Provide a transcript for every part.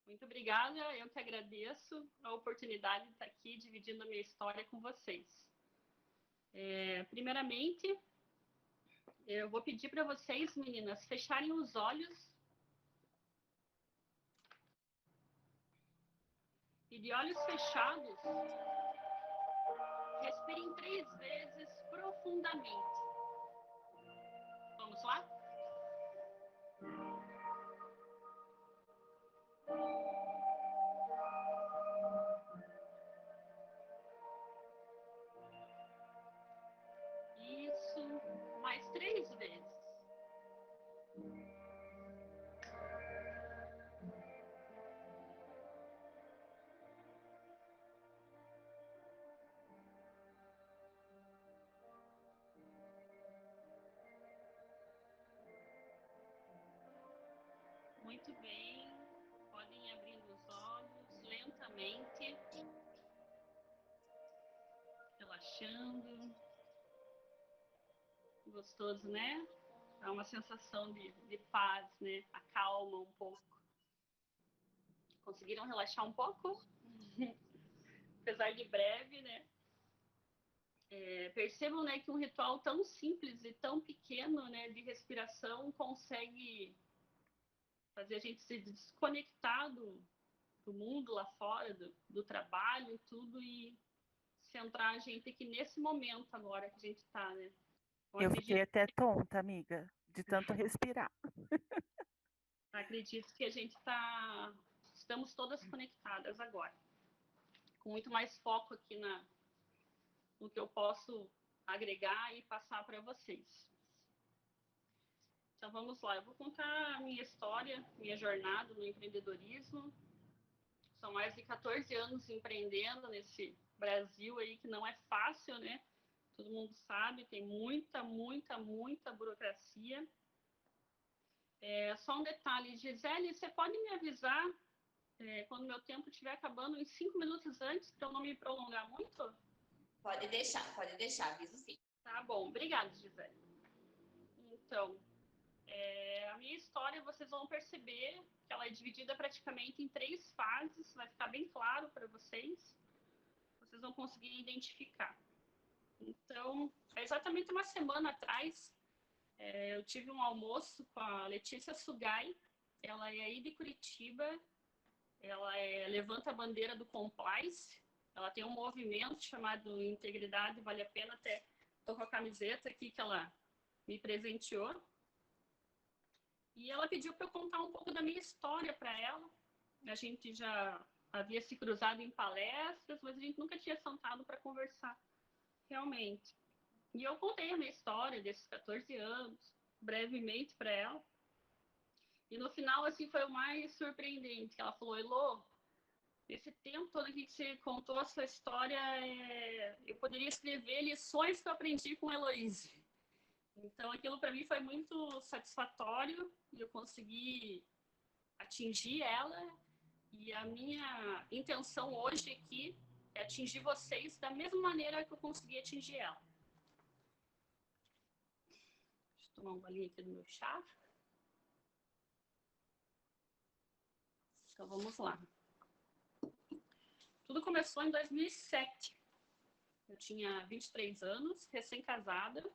Muito obrigada, eu que agradeço a oportunidade de estar aqui dividindo a minha história com vocês. Primeiramente, eu vou pedir para vocês, meninas, fecharem os olhos e de olhos fechados, respirem 3 vezes profundamente. Vamos lá? Isso, mais 3 vezes. Muito bem, podem ir abrindo os olhos lentamente, relaxando. Gostoso, né? Dá uma sensação de paz, né? Acalma um pouco. Conseguiram relaxar um pouco? Apesar de breve, né? Percebam, né, que um ritual tão simples e tão pequeno, né, de respiração consegue fazer a gente se desconectar do mundo lá fora, do trabalho e tudo, e centrar a gente aqui nesse momento agora que a gente está, né? Então, Eu fiquei até tonta, amiga, de tanto respirar. acredito que a gente estamos todas conectadas agora, com muito mais foco aqui no que eu posso agregar e passar para vocês. Então vamos lá, eu vou contar a minha história, minha jornada no empreendedorismo. São mais de 14 anos empreendendo nesse Brasil aí que não é fácil, né? Todo mundo sabe, tem muita burocracia. Só um detalhe, Gisele, você pode me avisar quando meu tempo estiver acabando em 5 minutos antes, para eu não me prolongar muito? Pode deixar, aviso sim. Tá bom, obrigada, Gisele. Então, a minha história, vocês vão perceber que ela é dividida praticamente em 3 fases, vai ficar bem claro para vocês. Vocês vão conseguir identificar. Então, exatamente uma semana atrás, eu tive um almoço com a Letícia Sugai. Ela é aí de Curitiba, ela levanta a bandeira do compliance. Ela tem um movimento chamado Integridade Vale a Pena, até estou com a camiseta aqui que ela me presenteou. E ela pediu para eu contar um pouco da minha história para ela. A gente já havia se cruzado em palestras, mas a gente nunca tinha sentado para conversar realmente. E eu contei a minha história desses 14 anos, brevemente para ela. E no final, assim, foi o mais surpreendente. Ela falou, Elô, esse tempo todo que você contou a sua história, eu poderia escrever lições que eu aprendi com a Heloíse. Então, aquilo para mim foi muito satisfatório e eu consegui atingir ela. E a minha intenção hoje aqui é atingir vocês da mesma maneira que eu consegui atingir ela. Deixa eu tomar um golinho aqui do meu chá. Então, vamos lá. Tudo começou em 2007. Eu tinha 23 anos, recém-casada.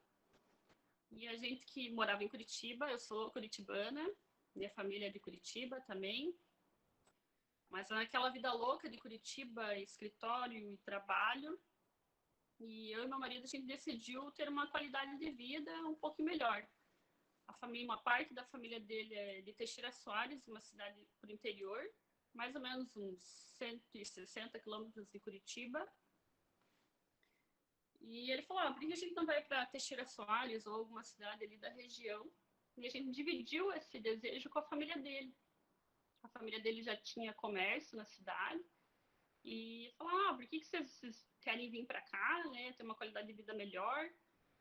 E a gente que morava em Curitiba, eu sou curitibana, minha família é de Curitiba também. Mas naquela vida louca de Curitiba, escritório e trabalho. E eu e meu marido, a gente decidiu ter uma qualidade de vida um pouco melhor. Uma parte da família dele é de Teixeira Soares, uma cidade por interior, mais ou menos uns 160 quilômetros de Curitiba. E ele falou, por que a gente não vai para Teixeira Soares ou alguma cidade ali da região? E a gente dividiu esse desejo com a família dele. A família dele já tinha comércio na cidade. E falou, por que vocês querem vir para cá, né? Ter uma qualidade de vida melhor?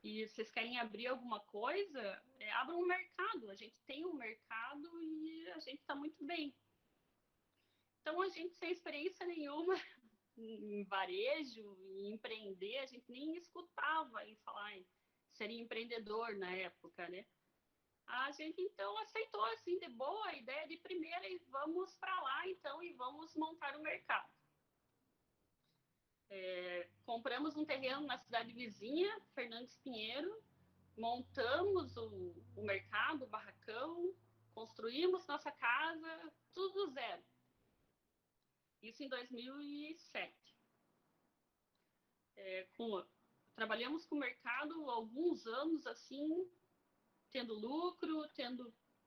E vocês querem abrir alguma coisa? Abram um mercado. A gente tem um mercado e a gente está muito bem. Então, a gente, sem experiência nenhuma em varejo, em empreender, a gente nem escutava em falar em ser empreendedor na época, né? A gente então aceitou assim de boa a ideia de primeira e vamos para lá então e vamos montar o mercado. Compramos um terreno na cidade vizinha, Fernandes Pinheiro, montamos o mercado, o barracão, construímos nossa casa, tudo do zero. Isso em 2007. Trabalhamos com o mercado alguns anos assim, tendo lucro,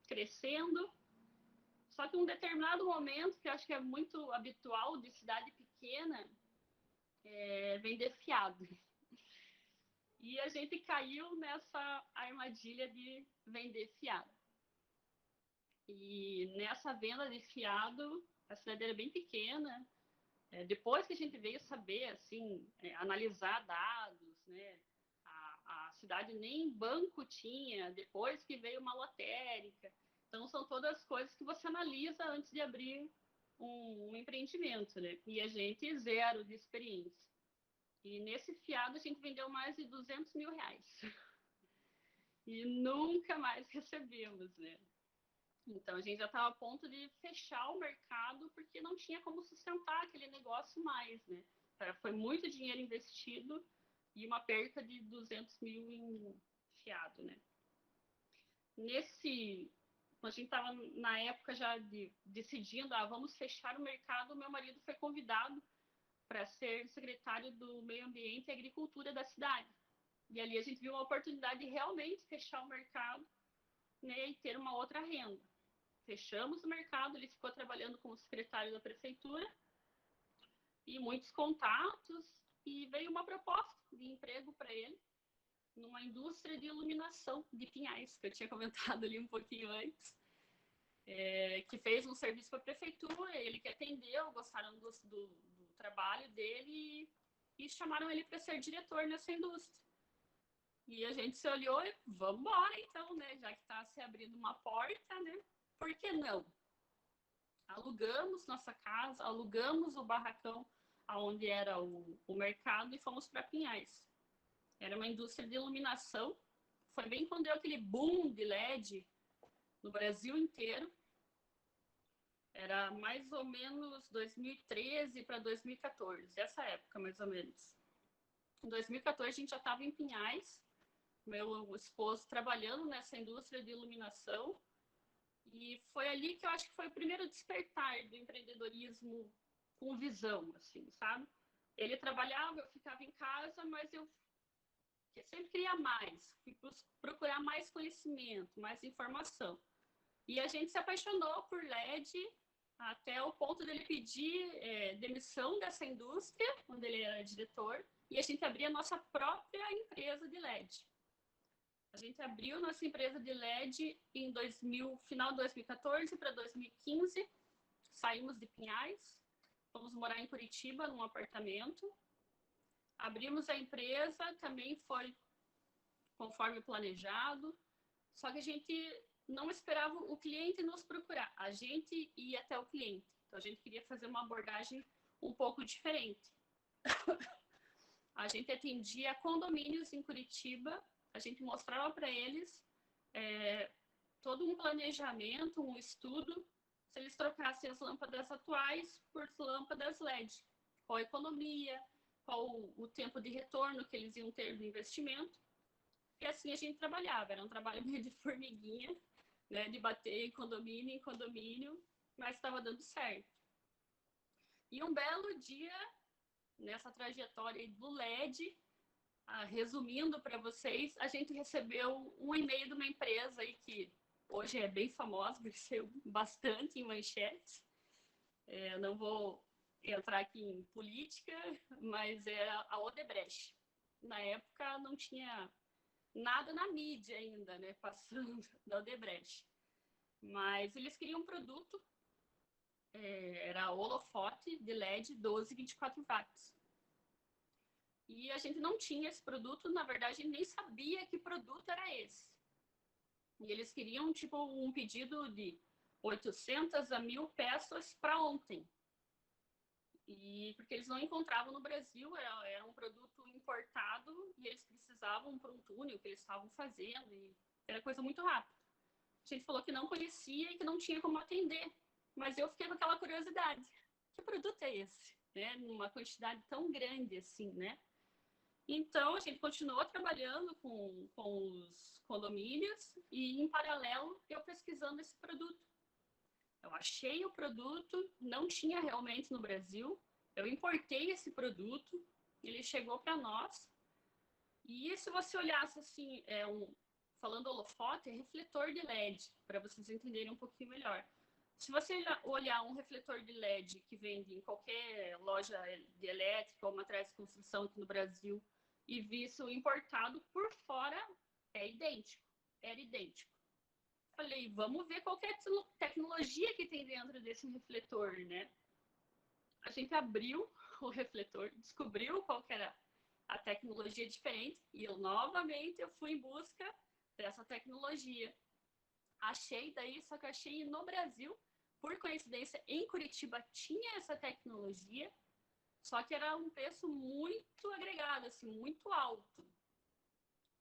crescendo. Só que em um determinado momento, que eu acho que é muito habitual de cidade pequena, vender fiado. E a gente caiu nessa armadilha de vender fiado. E nessa venda de fiado, a cidade era bem pequena. Depois que a gente veio saber, assim, analisar dados, né? A cidade nem banco tinha, depois que veio uma lotérica. Então, são todas coisas que você analisa antes de abrir um empreendimento, né? E a gente, zero de experiência. E nesse fiado, a gente vendeu mais de 200 mil reais. E nunca mais recebemos, né? Então, a gente já estava a ponto de fechar o mercado porque não tinha como sustentar aquele negócio mais, né? Foi muito dinheiro investido e uma perca de 200 mil em fiado, né? Quando a gente estava na época já decidindo, vamos fechar o mercado, meu marido foi convidado para ser secretário do Meio Ambiente e Agricultura da cidade. E ali a gente viu uma oportunidade de realmente fechar o mercado, né, e ter uma outra renda. Fechamos o mercado, ele ficou trabalhando como secretário da prefeitura e muitos contatos, e veio uma proposta de emprego para ele numa indústria de iluminação de Pinhais, que eu tinha comentado ali um pouquinho antes, que fez um serviço para a prefeitura, ele que atendeu, gostaram do trabalho dele e chamaram ele para ser diretor nessa indústria. E a gente se olhou e vamos embora então, né? Já que está se abrindo uma porta, né? Por que não? Alugamos nossa casa, alugamos o barracão onde era o mercado e fomos para Pinhais. Era uma indústria de iluminação. Foi bem quando deu aquele boom de LED no Brasil inteiro. Era mais ou menos 2013 para 2014, essa época mais ou menos. Em 2014 a gente já estava em Pinhais, meu esposo trabalhando nessa indústria de iluminação. E foi ali que eu acho que foi o primeiro despertar do empreendedorismo com visão, assim, sabe? Ele trabalhava, eu ficava em casa, mas eu sempre queria mais, fui procurar mais conhecimento, mais informação. E a gente se apaixonou por LED até o ponto dele pedir demissão dessa indústria, onde ele era diretor, e a gente abria a nossa própria empresa de LED. A gente abriu nossa empresa de LED em final de 2014 para 2015. Saímos de Pinhais, fomos morar em Curitiba, num apartamento. Abrimos a empresa, também foi conforme planejado. Só que a gente não esperava o cliente nos procurar. A gente ia até o cliente. Então, a gente queria fazer uma abordagem um pouco diferente. A gente atendia condomínios em Curitiba. A gente mostrava para eles todo um planejamento, um estudo, se eles trocassem as lâmpadas atuais por lâmpadas LED. Qual a economia, qual o tempo de retorno que eles iam ter do investimento. E assim a gente trabalhava. Era um trabalho meio de formiguinha, né, de bater em condomínio, mas estava dando certo. E um belo dia, nessa trajetória do LED, resumindo para vocês, a gente recebeu um e-mail de uma empresa aí que hoje é bem famosa, cresceu bastante em manchete. Não vou entrar aqui em política, mas é a Odebrecht. Na época não tinha nada na mídia ainda, né, passando da Odebrecht. Mas eles queriam um produto, era holofote de LED 12 24 watts. E a gente não tinha esse produto, na verdade, nem sabia que produto era esse. E eles queriam, tipo, um pedido de 800 a 1.000 peças para ontem. E porque eles não encontravam no Brasil, era um produto importado e eles precisavam para um túnel que eles estavam fazendo. E era coisa muito rápida. A gente falou que não conhecia e que não tinha como atender. Mas eu fiquei com aquela curiosidade. Que produto é esse? Né? Numa quantidade tão grande assim, né? Então, a gente continuou trabalhando com os condomínios e, em paralelo, eu pesquisando esse produto. Eu achei o produto, não tinha realmente no Brasil. Eu importei esse produto, ele chegou para nós. E se você olhasse assim, falando holofote, é refletor de LED, para vocês entenderem um pouquinho melhor. Se você olhar um refletor de LED que vende em qualquer loja de elétrica ou materiais de construção aqui no Brasil e visto importado, por fora é idêntico, era idêntico. Falei, vamos ver qual que é a tecnologia que tem dentro desse refletor, né? A gente abriu o refletor, descobriu qual que era a tecnologia diferente e eu fui em busca dessa tecnologia. Achei daí, só que achei no Brasil, por coincidência, em Curitiba tinha essa tecnologia, só que era um preço muito agregado, assim, muito alto.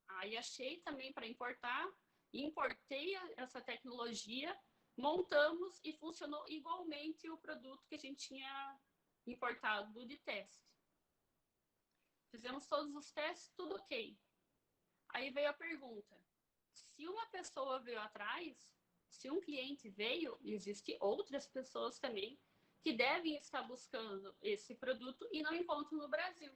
Aí achei também para importar, importei essa tecnologia, montamos e funcionou igualmente o produto que a gente tinha importado de teste. Fizemos todos os testes, tudo ok. Aí veio a pergunta, se uma pessoa veio atrás, se um cliente veio, existem outras pessoas também que devem estar buscando esse produto e não encontram no Brasil.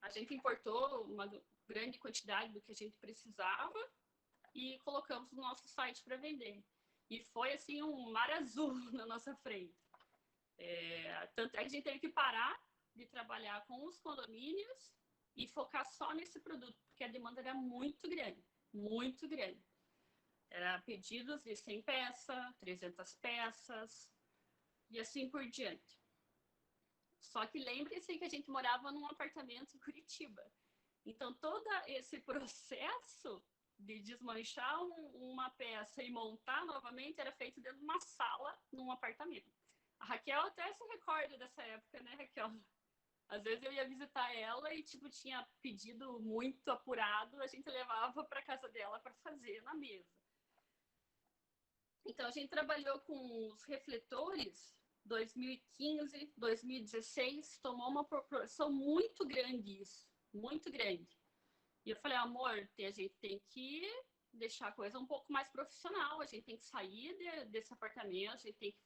A gente importou uma grande quantidade do que a gente precisava e colocamos no nosso site para vender. E foi assim um mar azul na nossa frente. Tanto é que a gente teve que parar de trabalhar com os condomínios e focar só nesse produto, porque a demanda era muito grande, muito grande. Era pedidos de 100 peças, 300 peças e assim por diante. Só que lembre-se que a gente morava num apartamento em Curitiba. Então, todo esse processo de desmanchar uma peça e montar novamente era feito dentro de uma sala num apartamento. A Raquel até se recorda dessa época, né, Raquel? Às vezes eu ia visitar ela e, tipo, tinha pedido muito apurado, a gente levava para casa dela para fazer na mesa. Então, a gente trabalhou com os refletores 2015, 2016, tomou uma proporção muito grande isso, muito grande. E eu falei, amor, a gente tem que deixar a coisa um pouco mais profissional, a gente tem que sair desse apartamento, a gente tem que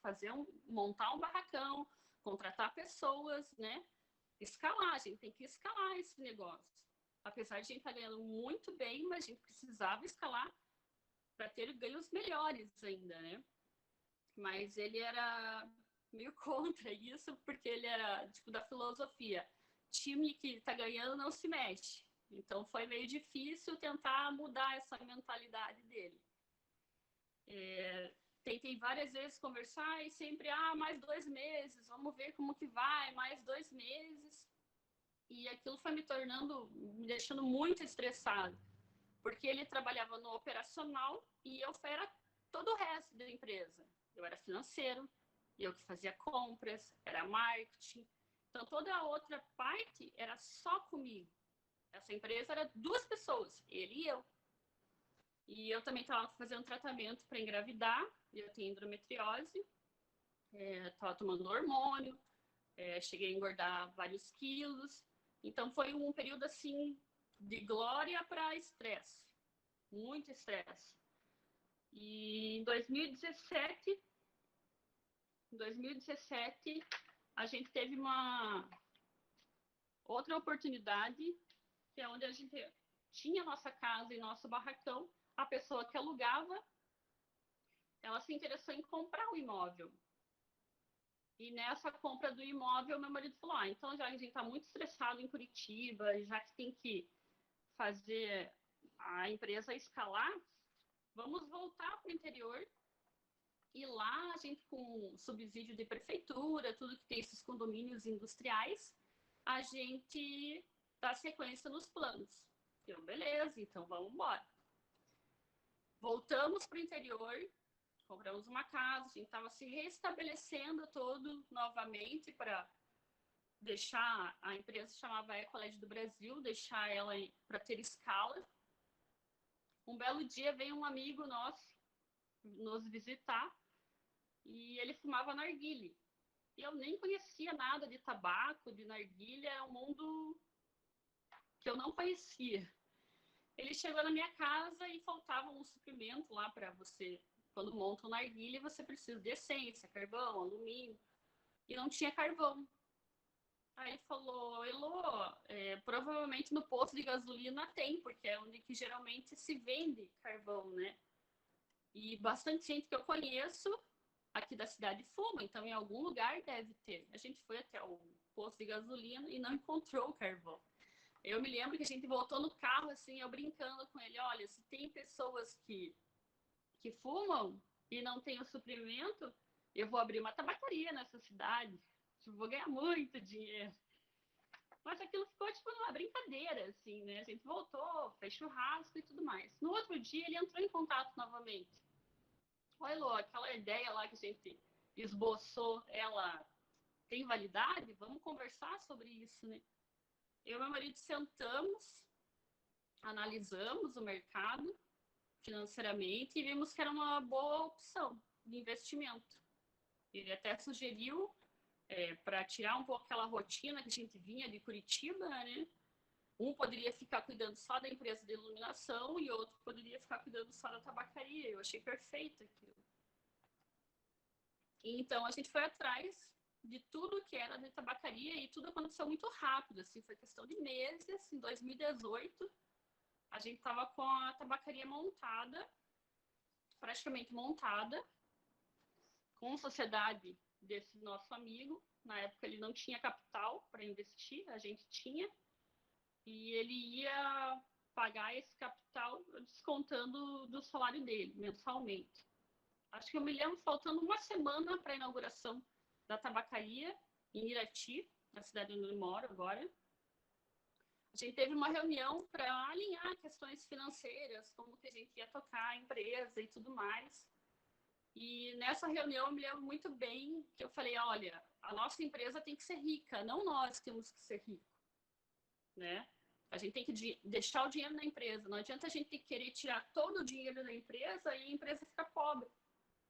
montar um barracão, contratar pessoas, né? Escalar, a gente tem que escalar esse negócio. Apesar de a gente estar ganhando muito bem, mas a gente precisava escalar para ter ganhos melhores ainda, né? Mas ele era meio contra isso, porque ele era, tipo, da filosofia. Time que está ganhando não se mexe. Então, foi meio difícil tentar mudar essa mentalidade dele. Tentei várias vezes conversar e sempre, mais 2 meses, vamos ver como que vai, mais 2 meses. E aquilo foi me deixando muito estressado, porque ele trabalhava no operacional e eu era todo o resto da empresa. Eu era financeiro, eu que fazia compras, era marketing. Então, toda a outra parte era só comigo. Essa empresa era 2 pessoas, ele e eu. E eu também estava fazendo tratamento para engravidar, eu tenho endometriose, estava tomando hormônio, cheguei a engordar vários quilos. Então, foi um período, assim, de glória para estresse. Muito estresse. E em 2017, a gente teve uma outra oportunidade, que é onde a gente tinha nossa casa e nosso barracão. A pessoa que alugava, ela se interessou em comprar o imóvel. E nessa compra do imóvel, meu marido falou, então já que a gente está muito estressado em Curitiba, já que tem que fazer a empresa escalar, vamos voltar para o interior. E lá a gente, com subsídio de prefeitura, tudo que tem esses condomínios industriais, a gente dá sequência nos planos. Eu, beleza, então vamos embora. Voltamos para o interior, compramos uma casa, a gente estava se restabelecendo todo novamente para deixar, a empresa chamava Ecoled do Brasil, deixar ela para ter escala. Um belo dia veio um amigo nosso nos visitar e ele fumava narguilé. E eu nem conhecia nada de tabaco, de narguilé, é um mundo que eu não conhecia. Ele chegou na minha casa e faltava um suprimento lá para você. Quando monta um narguilé, você precisa de essência, carvão, alumínio. E não tinha carvão. Aí ele falou, Elô, provavelmente no posto de gasolina tem, porque é onde que geralmente se vende carvão, né? E bastante gente que eu conheço aqui da cidade fuma, então em algum lugar deve ter. A gente foi até o posto de gasolina e não encontrou o carvão. Eu me lembro que a gente voltou no carro, assim, eu brincando com ele, olha, se tem pessoas que fumam e não tem o suprimento, eu vou abrir uma tabacaria nessa cidade, vou ganhar muito dinheiro. Mas aquilo ficou, tipo, numa brincadeira, assim, né? A gente voltou, fez churrasco e tudo mais. No outro dia, ele entrou em contato novamente. Oi, Lô, aquela ideia lá que a gente esboçou, ela tem validade? Vamos conversar sobre isso, né? Eu e meu marido sentamos, analisamos o mercado financeiramente e vimos que era uma boa opção de investimento. Ele até sugeriu, para tirar um pouco aquela rotina que a gente vinha de Curitiba, né? Um poderia ficar cuidando só da empresa de iluminação e outro poderia ficar cuidando só da tabacaria. Eu achei perfeito aquilo. Então a gente foi atrás de tudo que era de tabacaria e tudo aconteceu muito rápido, assim, foi questão de meses. Em 2018, a gente estava com a tabacaria montada, praticamente montada, com sociedade desse nosso amigo. Na época ele não tinha capital para investir, a gente tinha, e ele ia pagar esse capital descontando do salário dele, mensalmente. Acho que eu me lembro faltando uma semana para a inauguração da tabacaria em Irati, na cidade onde eu moro agora. A gente teve uma reunião para alinhar questões financeiras, como que a gente ia tocar a empresa e tudo mais. E nessa reunião eu me lembro muito bem que eu falei, olha, a nossa empresa tem que ser rica, não nós temos que ser ricos, né? A gente tem que deixar o dinheiro na empresa. Não adianta a gente querer tirar todo o dinheiro da empresa e a empresa ficar pobre.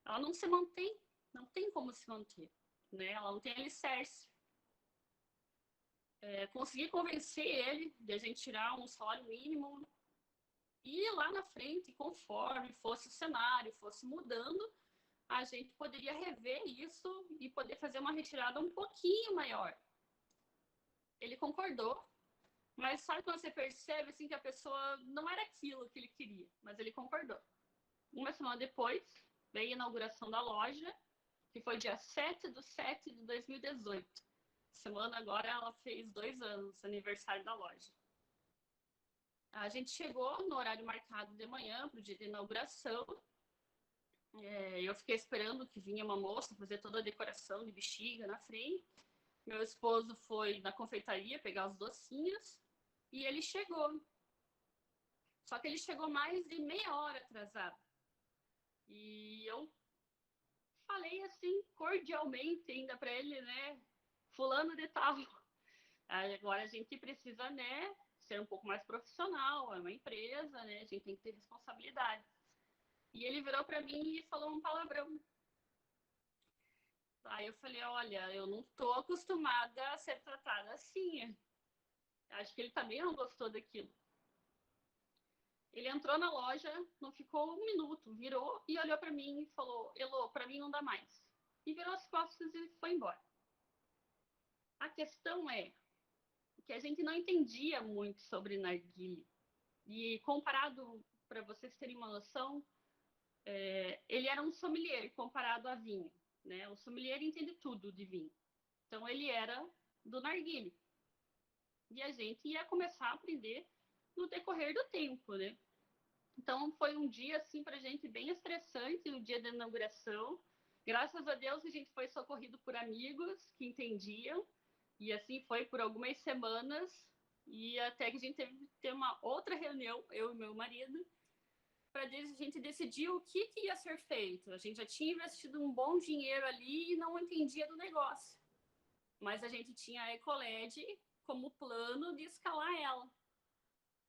Ela não se mantém, não tem como se manter, né? Ela não tem alicerce. Consegui convencer ele de a gente tirar um salário mínimo e lá na frente, conforme fosse o cenário, fosse mudando, a gente poderia rever isso e poder fazer uma retirada um pouquinho maior. Ele concordou, mas sabe quando você percebe assim, que a pessoa não era aquilo que ele queria, mas ele concordou. Uma semana depois, veio a inauguração da loja, que foi dia 7/7/2018. Semana agora ela fez 2 anos, aniversário da loja. A gente chegou no horário marcado de manhã, para o dia de inauguração. Eu fiquei esperando que vinha uma moça fazer toda a decoração de bexiga na frente. Meu esposo foi na confeitaria pegar os docinhos e ele chegou. Só que ele chegou mais de meia hora atrasado. E eu falei assim, cordialmente ainda para ele, né? Fulano de tal. Agora a gente precisa, né, ser um pouco mais profissional, é uma empresa, né? A gente tem que ter responsabilidade. E ele virou para mim e falou um palavrão. Aí eu falei, olha, eu não tô acostumada a ser tratada assim. Acho que ele também não gostou daquilo. Ele entrou na loja, não ficou um minuto, virou e olhou para mim e falou, Elô, para mim não dá mais. E virou as costas e foi embora. A questão é que a gente não entendia muito sobre narguilé. E comparado, para vocês terem uma noção, ele era um sommelier comparado a vinho, né? O sommelier entende tudo de vinho. Então ele era do narguilé. E a gente ia começar a aprender no decorrer do tempo, né? Então foi um dia assim pra gente bem estressante, o dia da inauguração. Graças a Deus a gente foi socorrido por amigos que entendiam. E assim foi por algumas semanas. E até que a gente teve que ter uma outra reunião, eu e meu marido, para a gente decidir o que ia ser feito. A gente já tinha investido um bom dinheiro ali e não entendia do negócio. Mas a gente tinha a Ecoled como plano de escalar ela.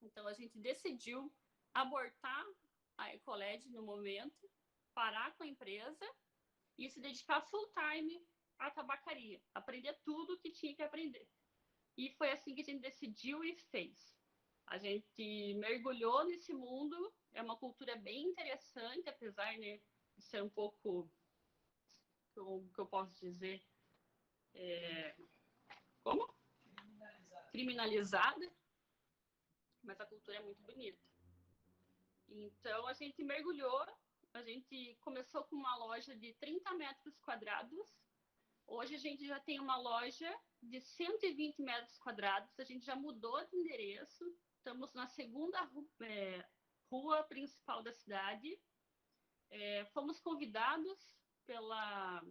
Então a gente decidiu abortar a Ecoled no momento, parar com a empresa e se dedicar full time à tabacaria, aprender tudo que tinha que aprender. E foi assim que a gente decidiu e fez. A gente mergulhou nesse mundo, é uma cultura bem interessante, apesar, né, de ser um pouco, como que eu posso dizer, como? Criminalizada, mas a cultura é muito bonita. Então, a gente mergulhou, a gente começou com uma loja de 30 metros quadrados, hoje a gente já tem uma loja de 120 metros quadrados, a gente já mudou de endereço, estamos na segunda rua principal da cidade, fomos convidados pela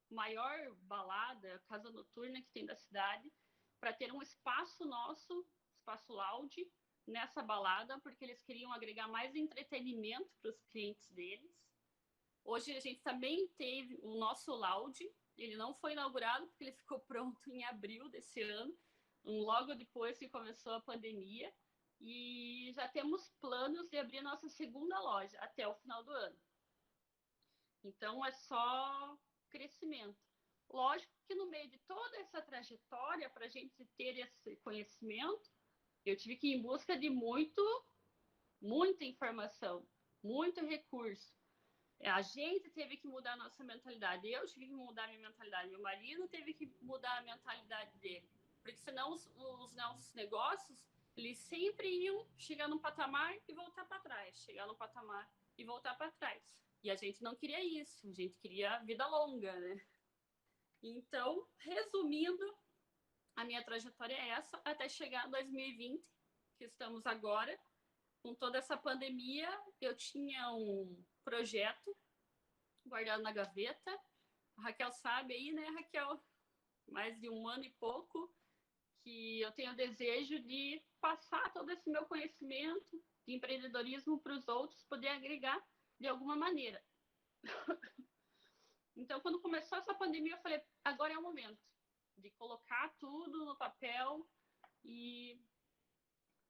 maior balada, casa noturna que tem da cidade, para ter um espaço nosso, espaço lounge, nessa balada, porque eles queriam agregar mais entretenimento para os clientes deles. Hoje a gente também teve o nosso lounge, ele não foi inaugurado porque ele ficou pronto em abril desse ano, logo depois que começou a pandemia, e já temos planos de abrir a nossa segunda loja até o final do ano. Então é só crescimento. Lógico que no meio de toda essa trajetória, para a gente ter esse conhecimento, eu tive que ir em busca de muita informação, muito recurso. A gente teve que mudar a nossa mentalidade. Eu tive que mudar a minha mentalidade. Meu marido teve que mudar a mentalidade dele. Porque senão os nossos negócios, eles sempre iam chegar num patamar e voltar para trás. Chegar num patamar e voltar para trás. E a gente não queria isso. A gente queria vida longa, né? Então, resumindo, a minha trajetória é essa, até chegar em 2020, que estamos agora. Com toda essa pandemia, eu tinha um projeto guardado na gaveta. A Raquel sabe aí, né, Raquel? Mais de 1 ano e pouco, que eu tenho o desejo de passar todo esse meu conhecimento de empreendedorismo para os outros, poder agregar de alguma maneira. Então, quando começou essa pandemia, eu falei, agora é o momento de colocar tudo no papel e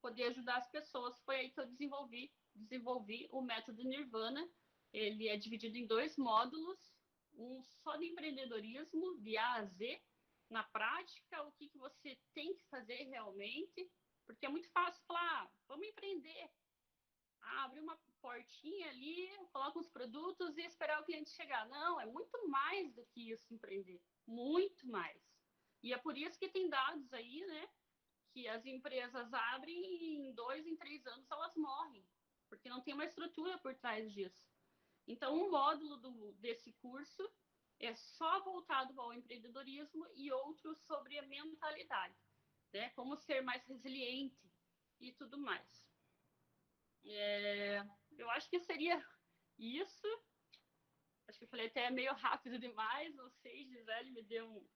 poder ajudar as pessoas. Foi aí que eu desenvolvi o método Nirvana. Ele é dividido em 2 módulos, um só de empreendedorismo, de A a Z, na prática, o que você tem que fazer realmente, porque é muito fácil falar, vamos empreender. Abre uma portinha ali, coloca os produtos e esperar o cliente chegar. Não, é muito mais do que isso empreender, muito mais. E é por isso que tem dados aí, né, que as empresas abrem e em 2, em 3 anos elas morrem, porque não tem uma estrutura por trás disso. Então, um módulo desse curso é só voltado ao empreendedorismo e outro sobre a mentalidade, né? Como ser mais resiliente e tudo mais. Eu acho que seria isso. Acho que eu falei até meio rápido demais. Não sei, Gisele me deu